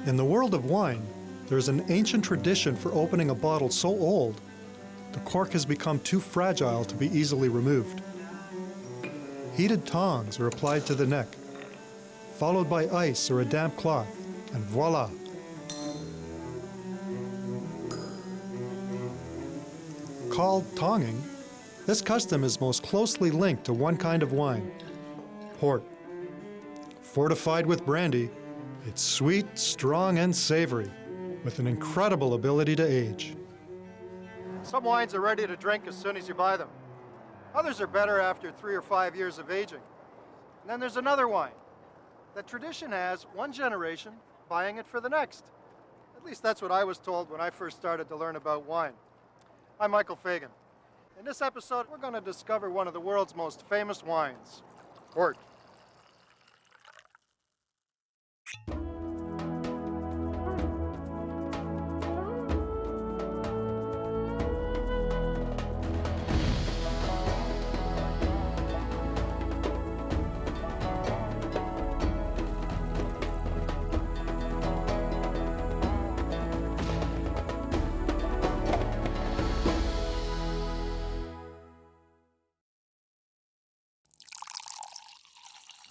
In the world of wine, there's an ancient tradition for opening a bottle so old, the cork has become too fragile to be easily removed. Heated tongs are applied to the neck, followed by ice or a damp cloth, and voila! Called tonging, this custom is most closely linked to one kind of wine, port. Fortified with brandy, it's sweet, strong, and savory, with an incredible ability to age. Some wines are ready to drink as soon as you buy them. Others are better after 3 or 5 years of aging. And then there's another wine that tradition has one generation buying it for the next. At least that's what I was told when I first started to learn about wine. I'm Michael Fagan. In this episode, we're going to discover one of the world's most famous wines, port.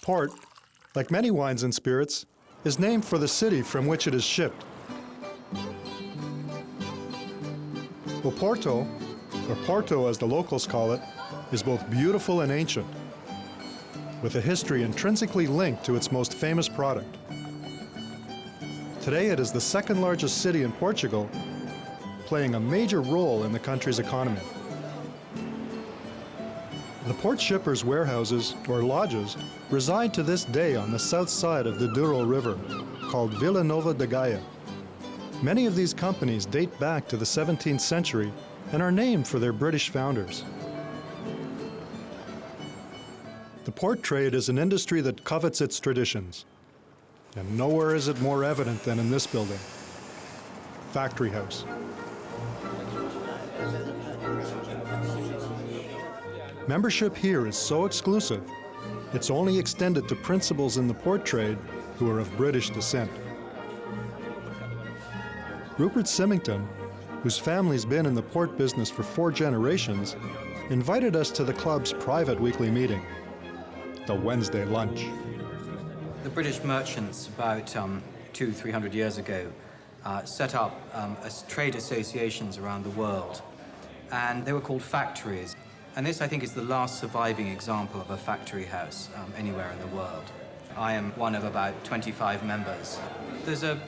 Port, like many wines and spirits, is named for the city from which it is shipped. Oporto, or Porto as the locals call it, is both beautiful and ancient, with a history intrinsically linked to its most famous product. Today it is the second largest city in Portugal, playing a major role in the country's economy. The port shippers' warehouses, or lodges, reside to this day on the south side of the Douro River, called Vila Nova de Gaia. Many of these companies date back to the 17th century and are named for their British founders. The port trade is an industry that covets its traditions, and nowhere is it more evident than in this building, Factory House. Membership here is so exclusive, it's only extended to principals in the port trade who are of British descent. Rupert Symington, whose family's been in the port business for 4 generations, invited us to the club's private weekly meeting, the Wednesday lunch. The British merchants about 200-300 years ago set up trade associations around the world, and they were called factories. And this, I think, is the last surviving example of a factory house anywhere in the world. I am one of about 25 members. There's a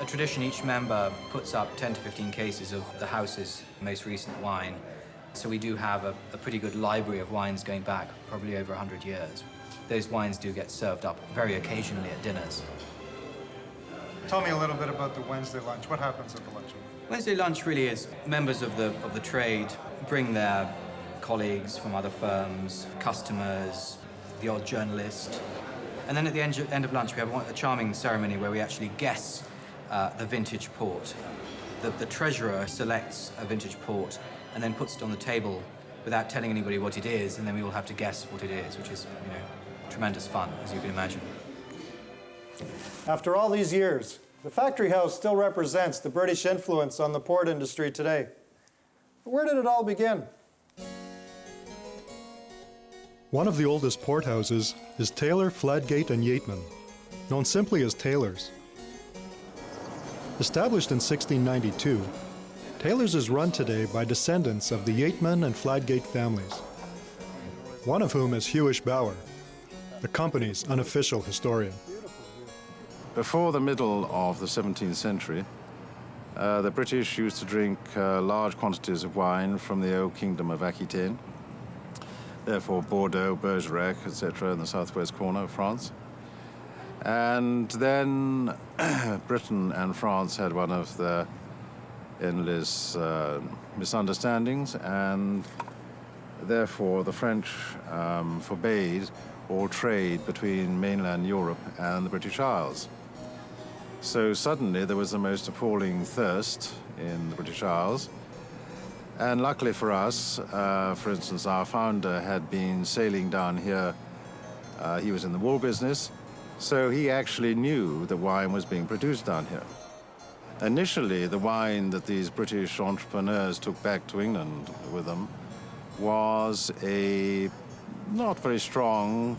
tradition, each member puts up 10 to 15 cases of the house's most recent wine. So we do have a pretty good library of wines going back probably over 100 years. Those wines do get served up very occasionally at dinners. Tell me a little bit about the Wednesday lunch. What happens at the lunch? Wednesday lunch really is members of the trade bring their colleagues from other firms, customers, the odd journalist. And then at the end of lunch, we have a charming ceremony where we actually guess the vintage port. The treasurer selects a vintage port and then puts it on the table without telling anybody what it is, and then we all have to guess what it is, which is, tremendous fun, as you can imagine. After all these years, the Factory House still represents the British influence on the port industry today. But where did it all begin? One of the oldest port houses is Taylor, Fladgate and Yeatman, known simply as Taylor's. Established in 1692, Taylor's is run today by descendants of the Yeatman and Fladgate families, one of whom is Hewish Bower, the company's unofficial historian. Before the middle of the 17th century, the British used to drink large quantities of wine from the old kingdom of Aquitaine, therefore Bordeaux, Bergerac, etc., in the southwest corner of France. And then Britain and France had one of the endless misunderstandings, and therefore the French forbade all trade between mainland Europe and the British Isles. So suddenly there was the most appalling thirst in the British Isles. And luckily for us, for instance, our founder had been sailing down here. He was in the wool business, So he actually knew the wine was being produced down here. Initially, the wine that these British entrepreneurs took back to England with them was a not very strong,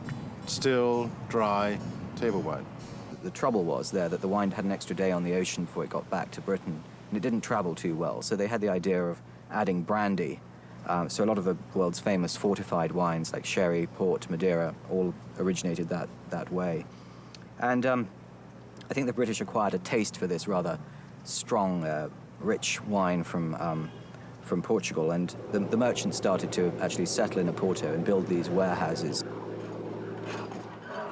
still, dry table wine. The trouble was there that the wine had an extra day on the ocean before it got back to Britain, and it didn't travel too well. So they had the idea of adding brandy. So a lot of the world's famous fortified wines like sherry, port, Madeira, all originated that way. And I think the British acquired a taste for this rather strong, rich wine from Portugal, and the merchants started to actually settle in Oporto and build these warehouses.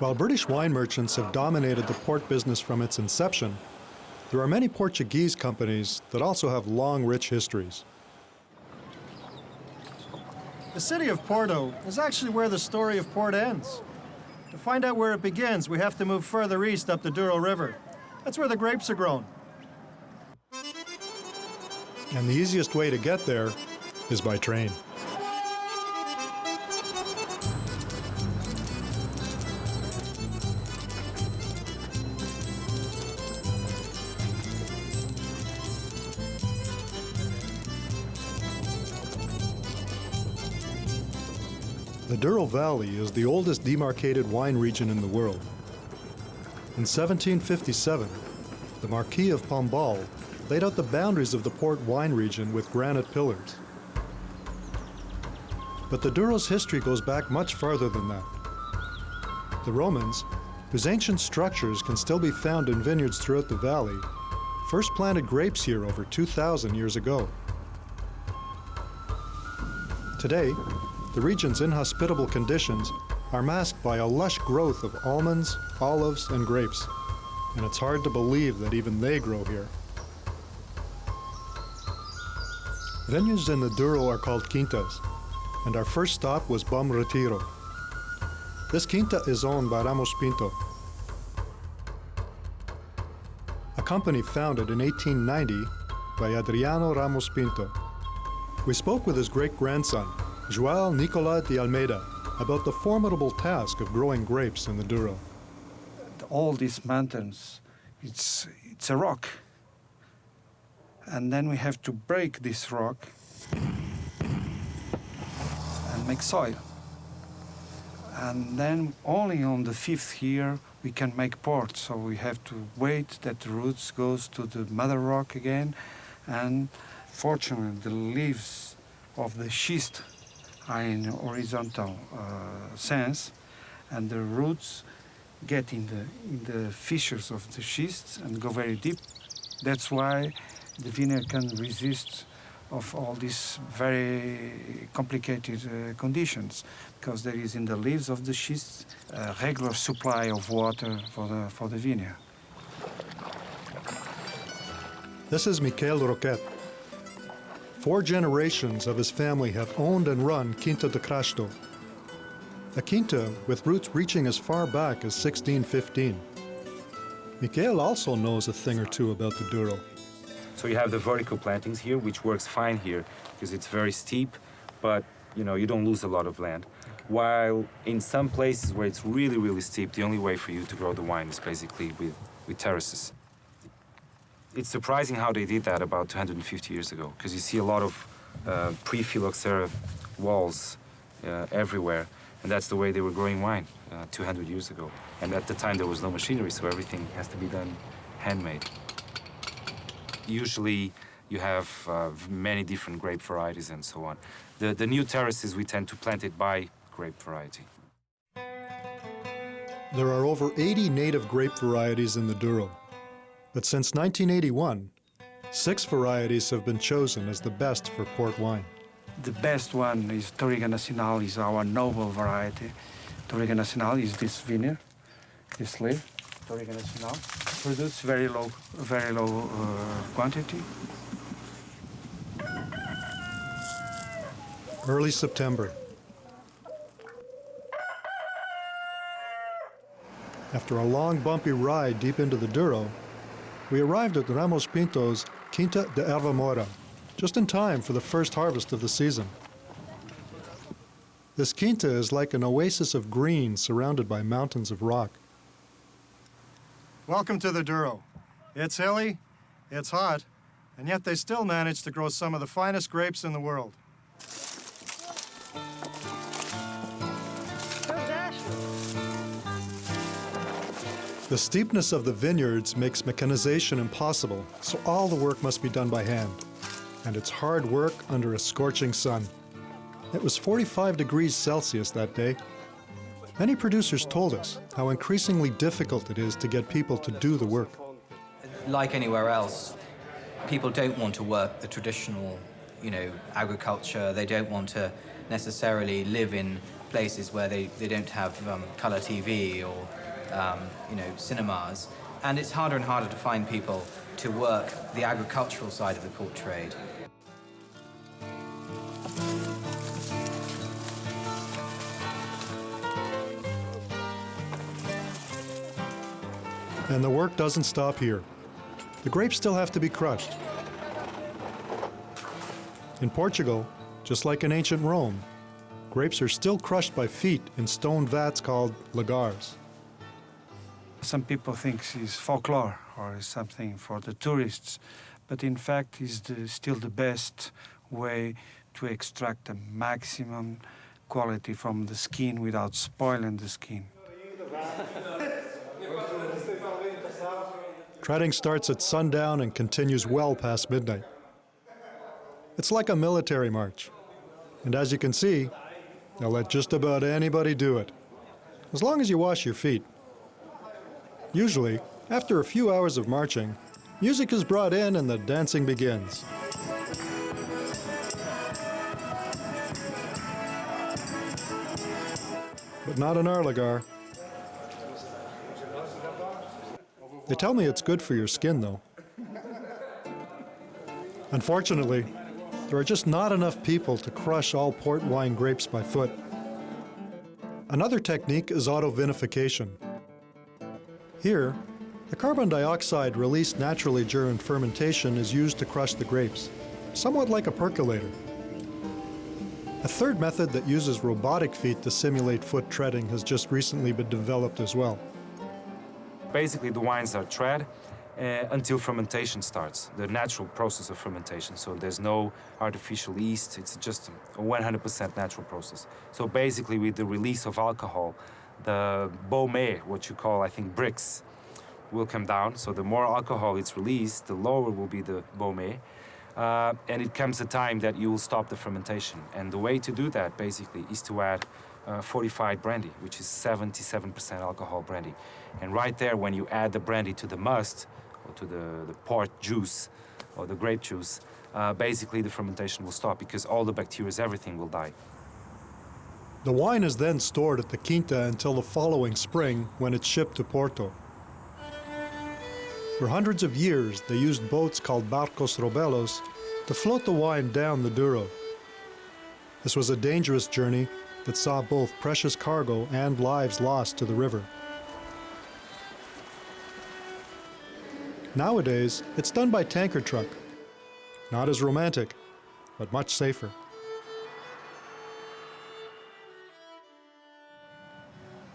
While British wine merchants have dominated the port business from its inception, there are many Portuguese companies that also have long, rich histories. The city of Porto is actually where the story of port ends. To find out where it begins, we have to move further east up the Douro River. That's where the grapes are grown. And the easiest way to get there is by train. The Douro Valley is the oldest demarcated wine region in the world. In 1757, the Marquis of Pombal laid out the boundaries of the port wine region with granite pillars. But the Douro's history goes back much farther than that. The Romans, whose ancient structures can still be found in vineyards throughout the valley, first planted grapes here over 2,000 years ago. Today, the region's inhospitable conditions are masked by a lush growth of almonds, olives, and grapes, and it's hard to believe that even they grow here. Vineyards in the Douro are called quintas, and our first stop was Bom Retiro. This quinta is owned by Ramos Pinto, a company founded in 1890 by Adriano Ramos Pinto. We spoke with his great-grandson, João Nicolau de Almeida, about the formidable task of growing grapes in the Douro. All these mountains, it's a rock. And then we have to break this rock and make soil. And then only on the 5th year we can make port. So we have to wait that the roots goes to the mother rock again. And fortunately, the leaves of the schist are in horizontal sense, and the roots get in the fissures of the schists and go very deep. That's why the vineyard can resist of all these very complicated conditions, because there is in the leaves of the schists a regular supply of water for the vineyard. This is Miquel Roquet. 4 generations of his family have owned and run Quinta de Crasto, a quinta with roots reaching as far back as 1615. Miquel also knows a thing or two about the Douro. So you have the vertical plantings here, which works fine here because it's very steep, but you don't lose a lot of land. While in some places where it's really, really steep, the only way for you to grow the wine is basically with terraces. It's surprising how they did that about 250 years ago, because you see a lot of pre-phylloxera walls everywhere, and that's the way they were growing wine 200 years ago. And at the time there was no machinery, so everything has to be done handmade. Usually you have many different grape varieties and so on. The new terraces, we tend to plant it by grape variety. There are over 80 native grape varieties in the Douro, but since 1981, 6 varieties have been chosen as the best for port wine. The best one is Touriga Nacional, is our noble variety. Touriga Nacional is this vineyard, this leaf. Touriga Nacional produce very low quantity. Early September. After a long, bumpy ride deep into the Douro, we arrived at Ramos Pinto's Quinta de Erva Mora, just in time for the first harvest of the season. This quinta is like an oasis of green surrounded by mountains of rock. Welcome to the Douro. It's hilly, it's hot, and yet they still manage to grow some of the finest grapes in the world. The steepness of the vineyards makes mechanization impossible, so all the work must be done by hand. And it's hard work under a scorching sun. It was 45 degrees Celsius that day. Many producers told us how increasingly difficult it is to get people to do the work. Like anywhere else, people don't want to work the traditional, agriculture. They don't want to necessarily live in places where they don't have color TV or, cinemas. And it's harder and harder to find people to work the agricultural side of the port trade. And the work doesn't stop here. The grapes still have to be crushed. In Portugal, just like in ancient Rome, grapes are still crushed by feet in stone vats called lagars. Some people think it's folklore or is something for the tourists, but in fact it's still the best way to extract the maximum quality from the skin without spoiling the skin. Treading starts at sundown and continues well past midnight. It's like a military march. And as you can see, they'll let just about anybody do it, as long as you wash your feet. Usually, after a few hours of marching, music is brought in and the dancing begins. But not in our lagar. They tell me it's good for your skin, though. Unfortunately, there are just not enough people to crush all port wine grapes by foot. Another technique is auto-vinification. Here, the carbon dioxide released naturally during fermentation is used to crush the grapes, somewhat like a percolator. A third method that uses robotic feet to simulate foot treading has just recently been developed as well. Basically, the wines are tread until fermentation starts, the natural process of fermentation. So there's no artificial yeast, it's just a 100% natural process. So basically, with the release of alcohol, the baume, what you call, I think, bricks, will come down. So the more alcohol is released, the lower will be the baume. And it comes a time that you will stop the fermentation. And the way to do that, basically, is to add fortified brandy, which is 77% alcohol brandy. And right there, when you add the brandy to the must, or to the port juice, or the grape juice, basically the fermentation will stop because all the bacteria, everything will die. The wine is then stored at the quinta until the following spring when it's shipped to Porto. For hundreds of years, they used boats called barcos robelos to float the wine down the Douro. This was a dangerous journey that saw both precious cargo and lives lost to the river. Nowadays, it's done by tanker truck. Not as romantic, but much safer.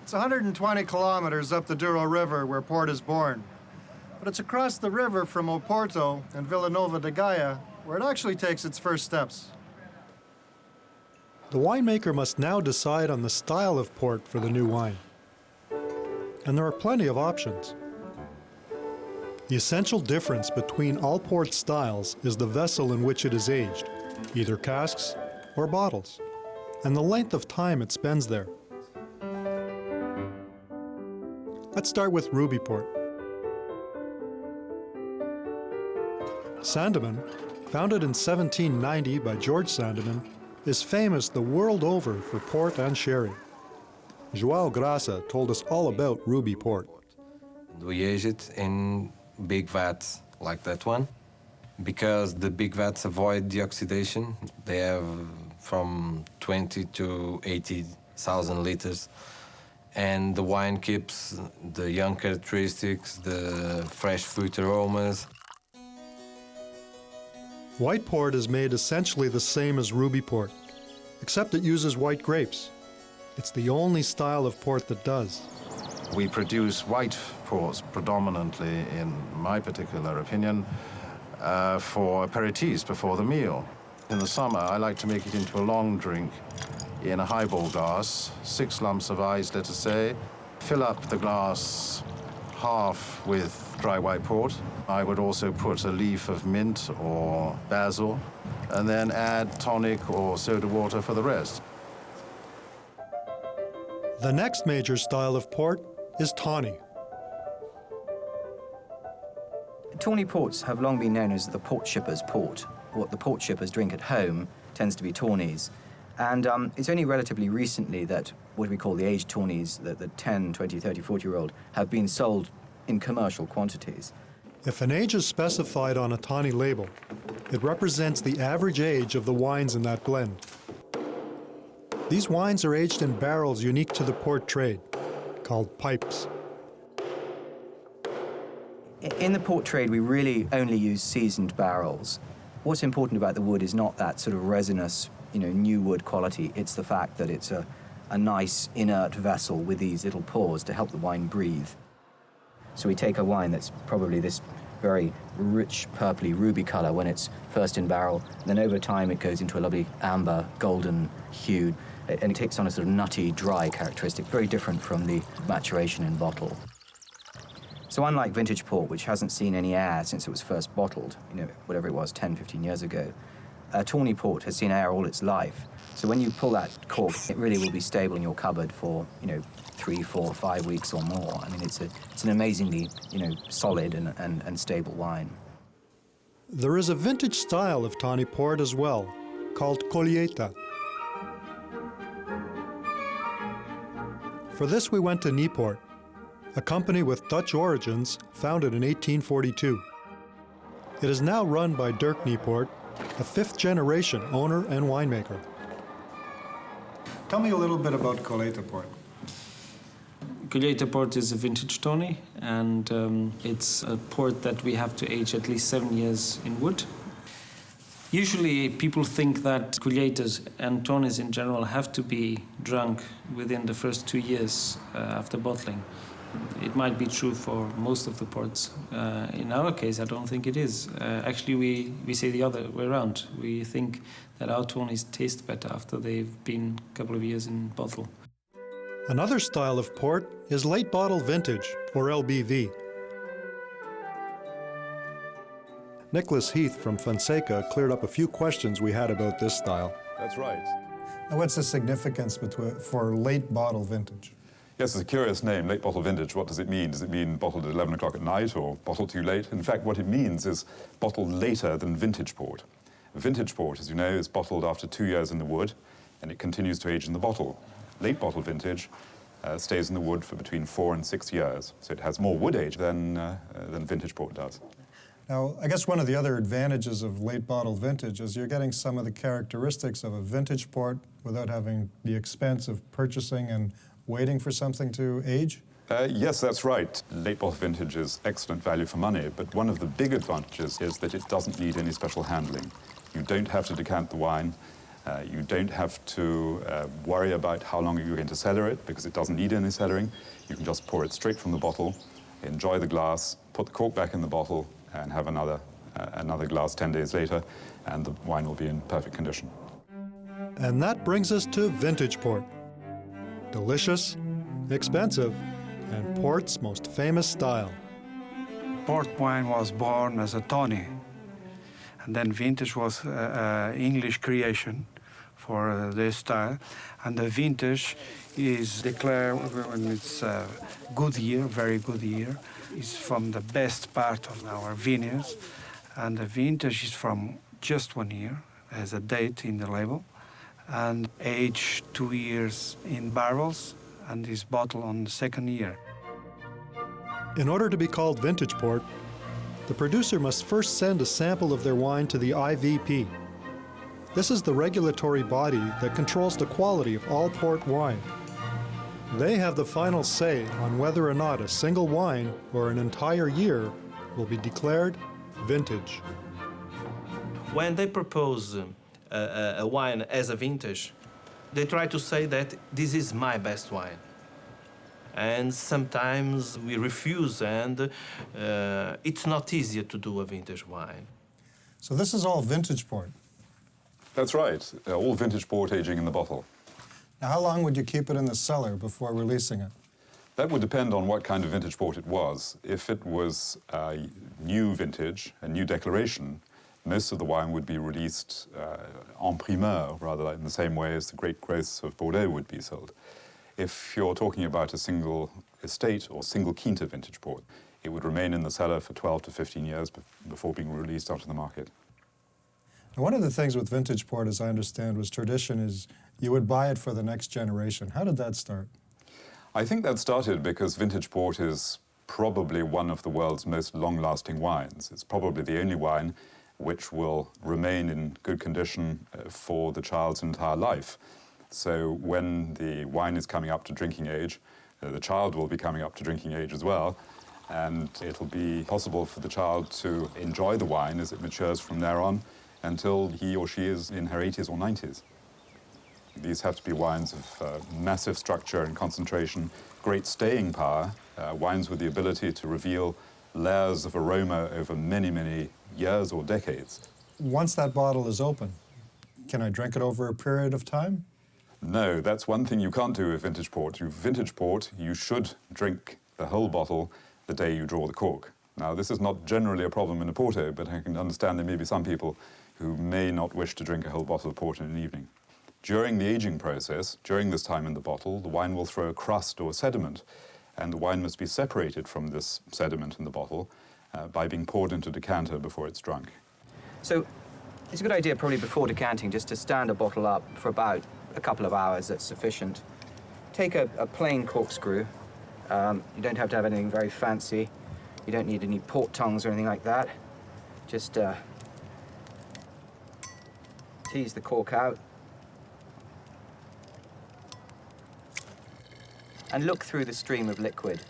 It's 120 kilometers up the Douro River where port is born. But it's across the river from Oporto and Vila Nova de Gaia where it actually takes its first steps. The winemaker must now decide on the style of port for the new wine. And there are plenty of options. The essential difference between all port styles is the vessel in which it is aged, either casks or bottles, and the length of time it spends there. Let's start with Ruby Port. Sandeman, founded in 1790 by George Sandeman, is famous the world over for port and sherry. João Graça told us all about Ruby Port. We age it in big vats like that one because the big vats avoid the oxidation. They have from 20 to 80,000 liters. And the wine keeps the young characteristics, the fresh fruit aromas. White port is made essentially the same as Ruby Port, except it uses white grapes. It's the only style of port that does. We produce white ports predominantly, in my particular opinion, for aperitifs before the meal. In the summer, I like to make it into a long drink in a highball glass, 6 lumps of ice, let us say. Fill up the glass half with dry white port. I would also put a leaf of mint or basil, and then add tonic or soda water for the rest. The next major style of port is tawny. Tawny ports have long been known as the port shipper's port. What the port shippers drink at home tends to be tawnies. And it's only relatively recently that what we call the aged tawnies, the 10, 20, 30, 40-year-old, have been sold in commercial quantities. If an age is specified on a tawny label, it represents the average age of the wines in that blend. These wines are aged in barrels unique to the port trade, called pipes. In the port trade, we really only use seasoned barrels. What's important about the wood is not that sort of resinous, new wood quality. It's the fact that it's a nice, inert vessel with these little pores to help the wine breathe. So we take a wine that's probably this very rich, purpley, ruby color when it's first in barrel. And then over time, it goes into a lovely amber, golden hue. And it takes on a sort of nutty, dry characteristic, very different from the maturation in bottle. So unlike vintage port, which hasn't seen any air since it was first bottled, whatever it was, 10, 15 years ago, tawny port has seen air all its life. So when you pull that cork, it really will be stable in your cupboard for, 3, 4, 5 weeks or more. I mean, it's an amazingly, solid and stable wine. There is a vintage style of tawny port as well, called Colheita. For this, we went to Niepoort, a company with Dutch origins founded in 1842. It is now run by Dirk Niepoort, a 5th-generation owner and winemaker. Tell me a little bit about Colheita port. Colheita port is a vintage tawny, and it's a port that we have to age at least 7 years in wood. Usually people think that Colheitas and tawnies in general have to be drunk within the first 2 years after bottling. It might be true for most of the ports. In our case, I don't think it is. Actually, we say the other way around. We think that our tawnies taste better after they've been a couple of years in bottle. Another style of port is late bottle vintage, or LBV. Nicholas Heath from Fonseca cleared up a few questions we had about this style. That's right. And what's the significance for late bottle vintage? Yes, it's a curious name, late bottle vintage. What does it mean? Does it mean bottled at 11 o'clock at night or bottled too late? In fact, what it means is bottled later than vintage port. Vintage port, as you know, is bottled after 2 years in the wood, and it continues to age in the bottle. Late bottle vintage stays in the wood for between 4 and 6 years, so it has more wood age than vintage port does. Now, I guess one of the other advantages of late bottle vintage is you're getting some of the characteristics of a vintage port without having the expense of purchasing and waiting for something to age? Yes, that's right. Late bottle vintage is excellent value for money, but one of the big advantages is that it doesn't need any special handling. You don't have to decant the wine. You don't have to worry about how long you're going to cellar it, because it doesn't need any cellaring. You can just pour it straight from the bottle, enjoy the glass, put the cork back in the bottle, and have another glass 10 days later, and the wine will be in perfect condition. And that brings us to vintage port. Delicious, expensive, and port's most famous style. Port wine was born as a tawny, and then vintage was an English creation for this style. And the vintage is declared when it's a good year, very good year. It's from the best part of our vineyards, and the vintage is from just 1 year, as a date in the label, and age 2 years in barrels, and is bottled on the 2nd year. In order to be called vintage port, the producer must first send a sample of their wine to the IVP. This is the regulatory body that controls the quality of all port wine. They have the final say on whether or not a single wine or an entire year will be declared vintage. When they propose a wine as a vintage, they try to say that this is my best wine. and sometimes we refuse, and it's not easier to do a vintage wine. So this is all vintage port. That's right. All vintage port aging in the bottle. Now, how long would you keep it in the cellar before releasing it? That would depend on what kind of vintage port it was. If it was a new vintage, a new declaration, most of the wine would be released en primeur, rather in the same way as the great growths of Bordeaux would be sold. If you're talking about a single estate or single quinta vintage port, it would remain in the cellar for 12 to 15 years before being released onto the market. Now, one of the things with vintage port, as I understand, was tradition is you would buy it for the next generation. How did that start? I think that started because vintage port is probably one of the world's most long-lasting wines. It's probably the only wine which will remain in good condition for the child's entire life. So when the wine is coming up to drinking age, the child will be coming up to drinking age as well, and it'll be possible for the child to enjoy the wine as it matures from there on until he or she is in her 80s or 90s. These have to be wines of massive structure and concentration, great staying power, wines with the ability to reveal layers of aroma over many, many years or decades. Once that bottle is open, can I drink it over a period of time? No, that's one thing you can't do with vintage port. Vintage port, you should drink the whole bottle the day you draw the cork. Now, this is not generally a problem in a Porto, but I can understand there may be some people who may not wish to drink a whole bottle of port in an evening. During the aging process, during this time in the bottle, the wine will throw a crust or sediment, and the wine must be separated from this sediment in the bottle by being poured into a decanter before it's drunk. So it's a good idea probably before decanting just to stand a bottle up for about a couple of hours. That's sufficient. Take a plain corkscrew. You don't have to have anything very fancy. You don't need any port tongues or anything like that. Just tease the cork out. And look through the stream of liquid.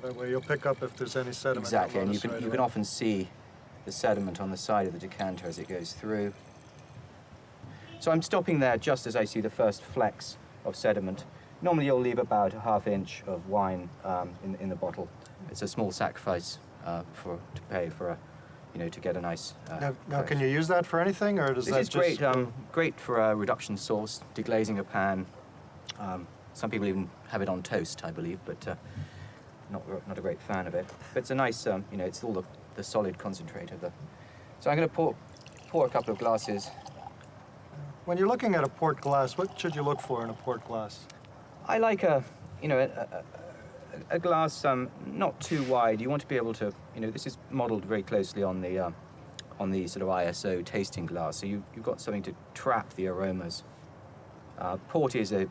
That way you'll pick up if there's any sediment. Exactly, and you can often see the sediment on the side of the decanter as it goes through. So I'm stopping there just as I see the first flecks of sediment. Normally you'll leave about a ½ inch of wine in the bottle. It's a small sacrifice to pay for to get a nice. Now, can you use that for anything, or does this that is just... great for a reduction sauce, deglazing a pan. Some people even have it on toast, I believe, but not a great fan of it. But it's a nice, it's all the solid concentrate of the. So I'm going to pour a couple of glasses. When you're looking at a port glass, what should you look for in a port glass? I like a glass not too wide. You want to be able to, this is modelled very closely on the sort of ISO tasting glass. So you've got something to trap the aromas. Port is a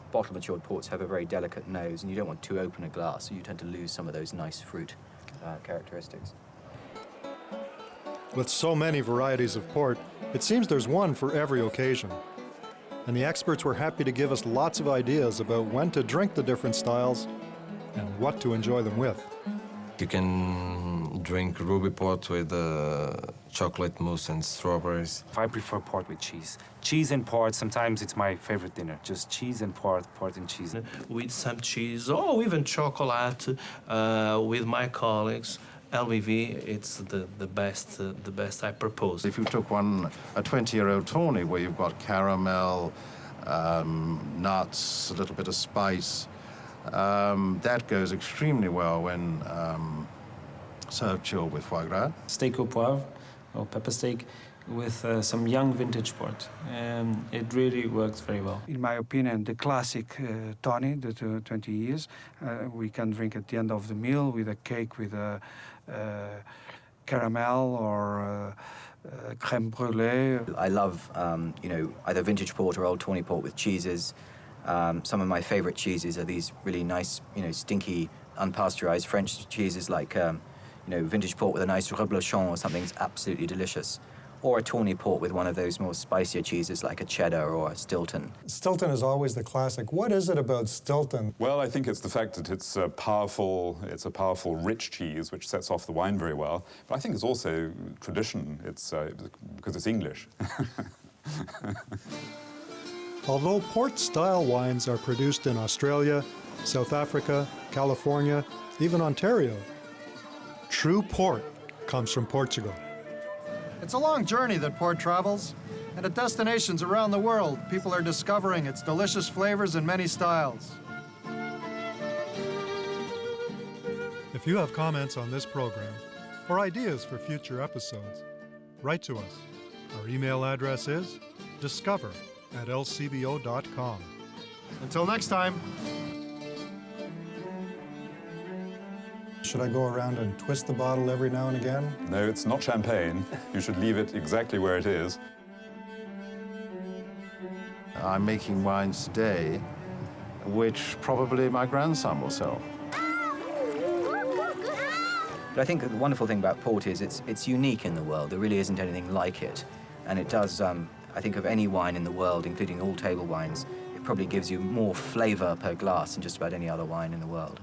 bottle matured ports have a very delicate nose, and you don't want too open a glass, so you tend to lose some of those nice fruit characteristics. With so many varieties of port, it seems there's one for every occasion. And the experts were happy to give us lots of ideas about when to drink the different styles and what to enjoy them with. You can drink ruby port with chocolate mousse and strawberries. I prefer port with cheese. Cheese and port, sometimes it's my favorite dinner. Just cheese and port and cheese. With some cheese, or even chocolate, with my colleagues. LVV, it's the best I propose. If you took a 20-year-old Tawny where you've got caramel, nuts, a little bit of spice, that goes extremely well when served chilled with foie gras. Steak au poivre, or pepper steak, with some young vintage port. It really works very well. In my opinion, the classic Tawny, the 20 years, we can drink at the end of the meal with a cake with a caramel or crème brûlée. I love, either vintage port or old tawny port with cheeses. Some of my favorite cheeses are these really nice, stinky, unpasteurized French cheeses like, vintage port with a nice reblochon or something's absolutely delicious. Or a tawny port with one of those more spicier cheeses like a cheddar or a Stilton. Stilton is always the classic. What is it about Stilton? Well, I think it's the fact that it's a powerful, rich cheese which sets off the wine very well. But I think it's also tradition. It's because it's English. Although port-style wines are produced in Australia, South Africa, California, even Ontario, true port comes from Portugal. It's a long journey that port travels, and at destinations around the world, people are discovering its delicious flavors in many styles. If you have comments on this program or ideas for future episodes, write to us. Our email address is discover@lcbo.com. Until next time. Should I go around and twist the bottle every now and again? No, it's not champagne. You should leave it exactly where it is. I'm making wines today, which probably my grandson will sell. But I think the wonderful thing about port is it's unique in the world. There really isn't anything like it. And it does, I think of any wine in the world, including all table wines, it probably gives you more flavor per glass than just about any other wine in the world.